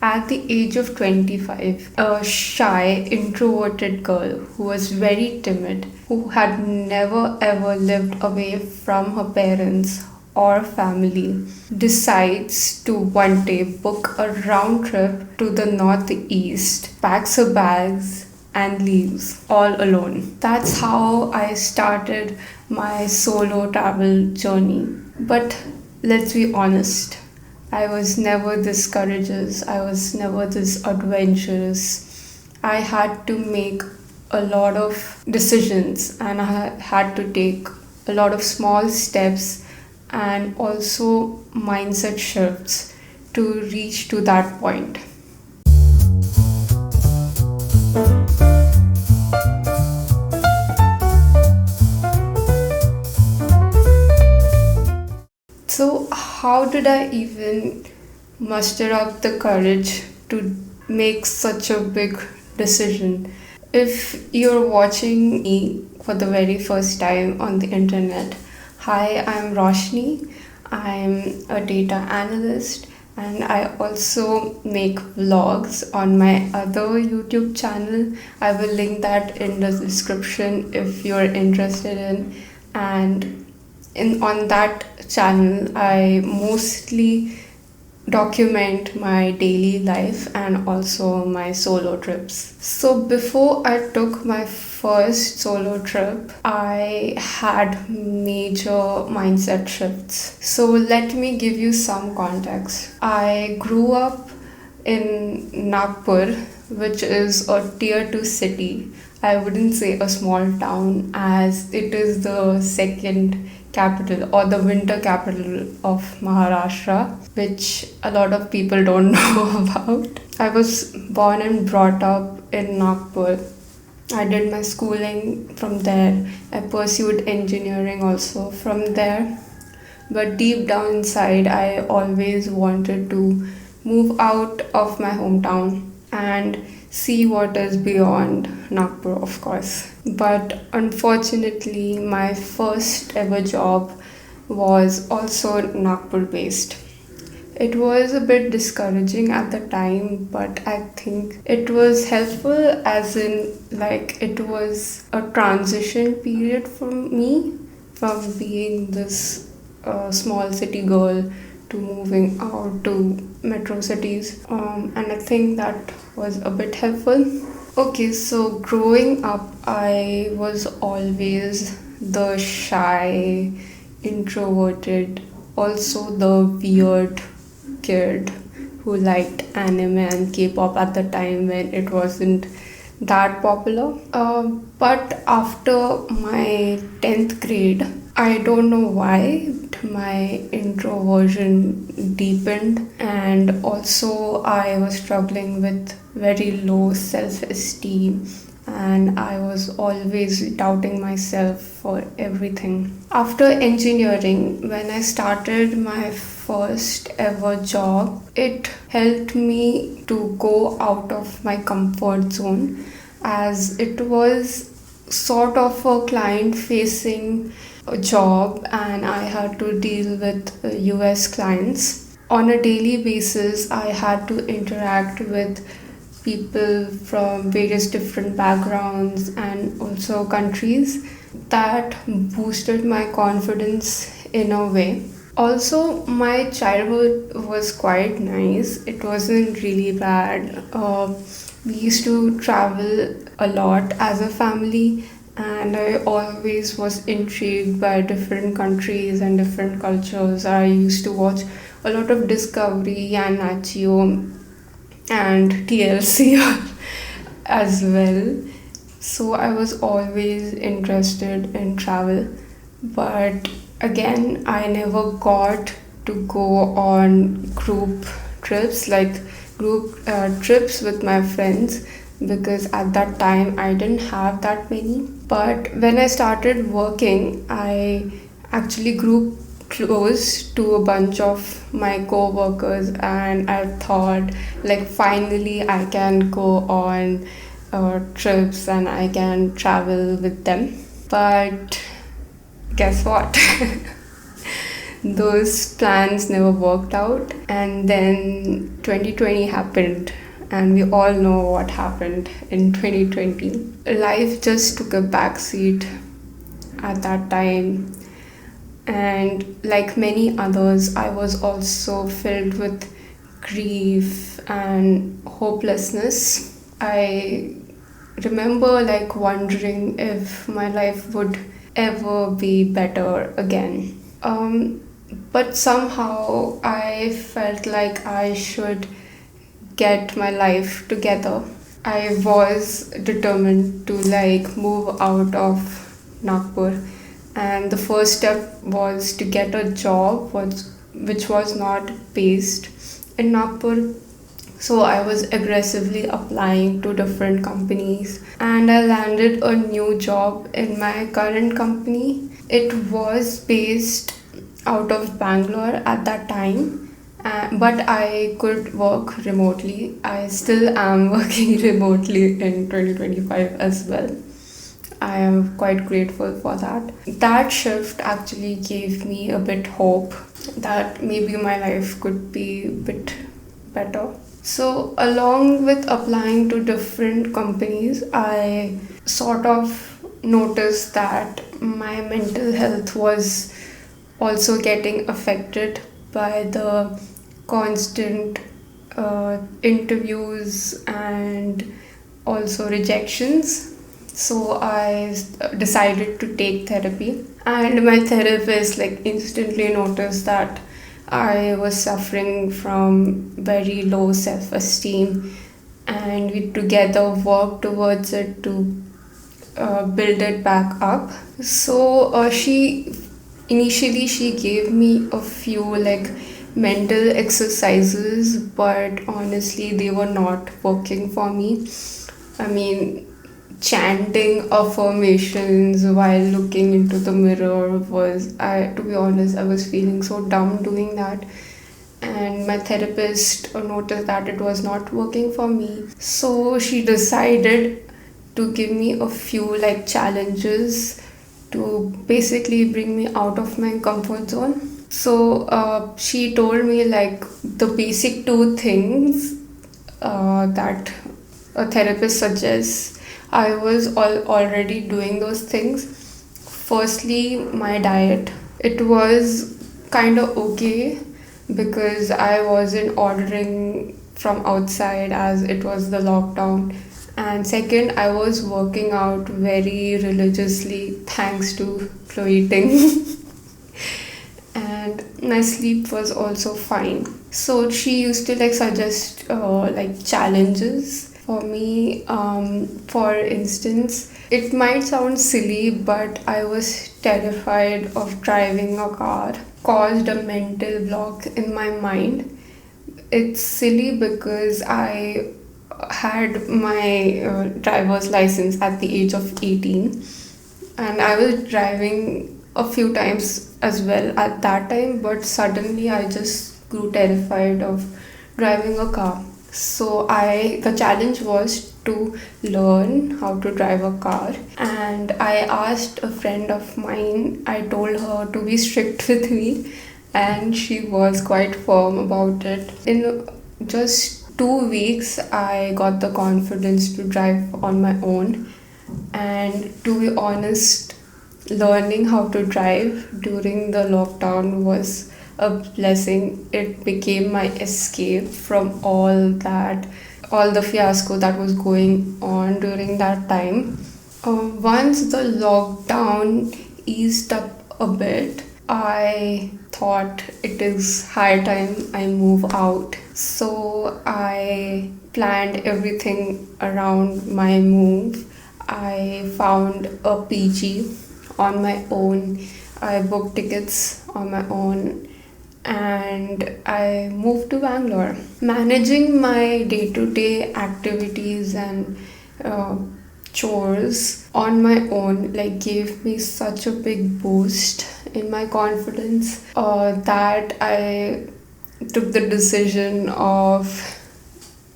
At the age of 25, a shy, introverted girl who was very timid, who had never ever lived away from her parents or family, decides to one day book a round trip to the northeast, packs her bags, and leaves all alone. That's how I started my solo travel journey. But let's be honest, I was never this courageous, I was never this adventurous. I had to make a lot of decisions and I had to take a lot of small steps and also mindset shifts to reach to that point. So, how did I even muster up the courage to make such a big decision? If you're watching me for the very first time on the internet, hi, I'm Roshni. I'm a data analyst and I also make vlogs on my other YouTube channel. I will link that in the description if you're interested in. And in on that channel I mostly document my daily life and also my solo trips. So before I took my first solo trip, I had major mindset shifts. So let me give you some context. I grew up in Nagpur, which is a tier 2 city. I wouldn't say a small town as it is the second capital or the winter capital of Maharashtra, which a lot of people don't know about. I was born and brought up in Nagpur. I did my schooling from there. I pursued engineering also from there. But deep down inside, I always wanted to move out of my hometown and see what is beyond Nagpur, of course. But unfortunately, my first ever job was also Nagpur based. It was a bit discouraging at the time, but I think it was helpful, as in, like, it was a transition period for me from being this small city girl to moving out to metro cities. And I think that was a bit helpful. Okay, so growing up, I was always the shy, introverted, also the weird kid who liked anime and K-pop at the time when it wasn't that popular. But after my 10th grade, I don't know why, my introversion deepened, and also I was struggling with very low self esteem, and I was always doubting myself for everything. After engineering, when I started my first ever job, it helped me to go out of my comfort zone, as it was sort of a client facing job and I had to deal with US clients. On a daily basis, I had to interact with people from various different backgrounds and also countries. That boosted my confidence in a way. Also, my childhood was quite nice. It wasn't really bad. We used to travel a lot as a family, and I always was intrigued by different countries and different cultures. I used to watch a lot of Discovery and Nachio and TLC as well. So I was always interested in travel, but again, I never got to go on group trips, like group trips with my friends, because at that time I didn't have that many. But when I started working, I actually grew close to a bunch of my co-workers, and I thought, like, finally I can go on trips and I can travel with them. But guess what? those plans never worked out. And then 2020 happened, and we all know what happened in 2020. Life just took a backseat at that time, and like many others, I was also filled with grief and hopelessness. I remember like wondering if my life would ever be better again. But somehow I felt like I should get my life together. I was determined to like move out of Nagpur, and the first step was to get a job which was not based in Nagpur. So I was aggressively applying to different companies, and I landed a new job in my current company. It was based out of Bangalore at that time, but I could work remotely. I still am working remotely in 2025 as well. I am quite grateful for that. That shift actually gave me a bit hope that maybe my life could be a bit better. So, along with applying to different companies, I sort of noticed that my mental health was also getting affected by the constant interviews and also rejections. So I decided to take therapy, and my therapist like instantly noticed that I was suffering from very low self-esteem, and we together worked towards it to build it back up. So she initially she gave me a few like mental exercises, but honestly they were not working for me. I mean, chanting affirmations while looking into the mirror was, I to be honest, I was feeling so dumb doing that. And my therapist noticed that it was not working for me. So she decided to give me a few like challenges to basically bring me out of my comfort zone. So she told me like the basic two things that a therapist suggests. I was already doing those things. Firstly, my diet. It was kind of okay because I wasn't ordering from outside as it was the lockdown. And second, I was working out very religiously thanks to flow eating. And my sleep was also fine. So she used to like suggest like challenges for me. For instance, it might sound silly, but I was terrified of driving a car. Caused a mental block in my mind. It's silly because I had my driver's license at the age of 18, and I was driving a few times as well at that time, but suddenly I just grew terrified of driving a car. So I the challenge was to learn how to drive a car, and I asked a friend of mine. I told her to be strict with me, and she was quite firm about it. In just 2 weeks I got the confidence to drive on my own. And to be honest, learning how to drive during the lockdown was a blessing. It became my escape from all the fiasco that was going on during that time. Once the lockdown eased up a bit, I thought it is high time I move out. So I planned everything around my move. I found a PG on my own. I booked tickets on my own, and I moved to Bangalore. Managing my day to day activities and uh, chores on my own like gave me such a big boost in my confidence that I took the decision of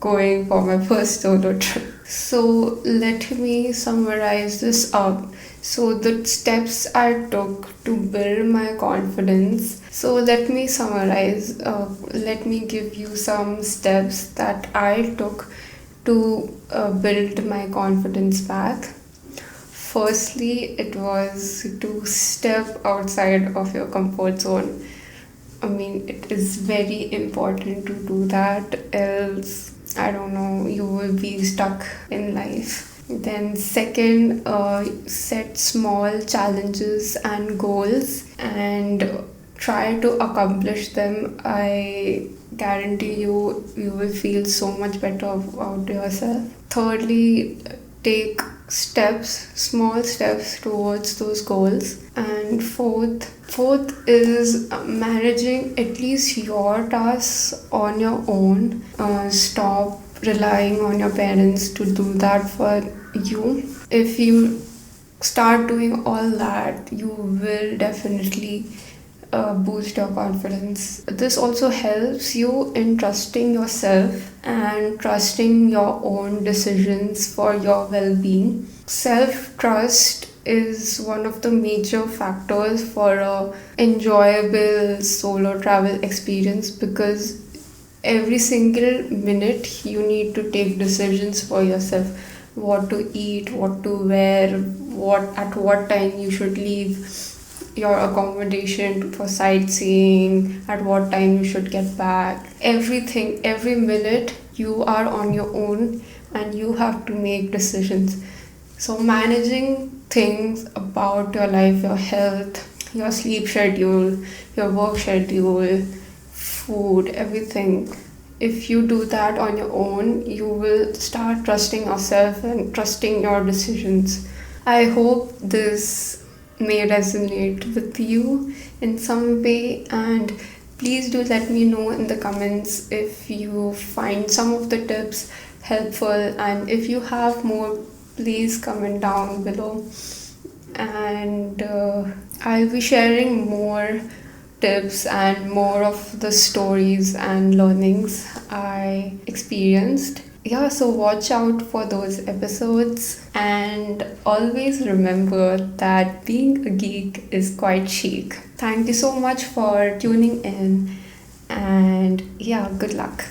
going for my first solo trip. So let me summarize this up. So the steps I took to build my confidence. So let me summarize. Let me give you some steps that I took to build my confidence back. Firstly, it was to step outside of your comfort zone. I mean, it is very important to do that, else, I don't know, you will be stuck in life. Then, second, set small challenges and goals and try to accomplish them. I guarantee you, you will feel so much better about yourself. Thirdly, take steps, small steps towards those goals. And fourth is managing at least your tasks on your own. Stop relying on your parents to do that for you. If you start doing all that, you will definitely boost your confidence. This also helps you in trusting yourself and trusting your own decisions for your well being. Self trust is one of the major factors for a enjoyable solo travel experience, because every single minute you need to take decisions for yourself: what to eat, what to wear, what time you should leave your accommodation for sightseeing, at what time you should get back. Everything, every minute you are on your own and you have to make decisions. So managing things about your life, your health, your sleep schedule, your work schedule, food, everything. If you do that on your own, you will start trusting yourself and trusting your decisions. I hope this may resonate with you in some way, and please do let me know in the comments if you find some of the tips helpful, and if you have more, please comment down below. And I'll be sharing more tips and more of the stories and learnings I experienced. Yeah, so watch out for those episodes, and always remember that being a geek is quite chic. Thank you so much for tuning in, and yeah, good luck.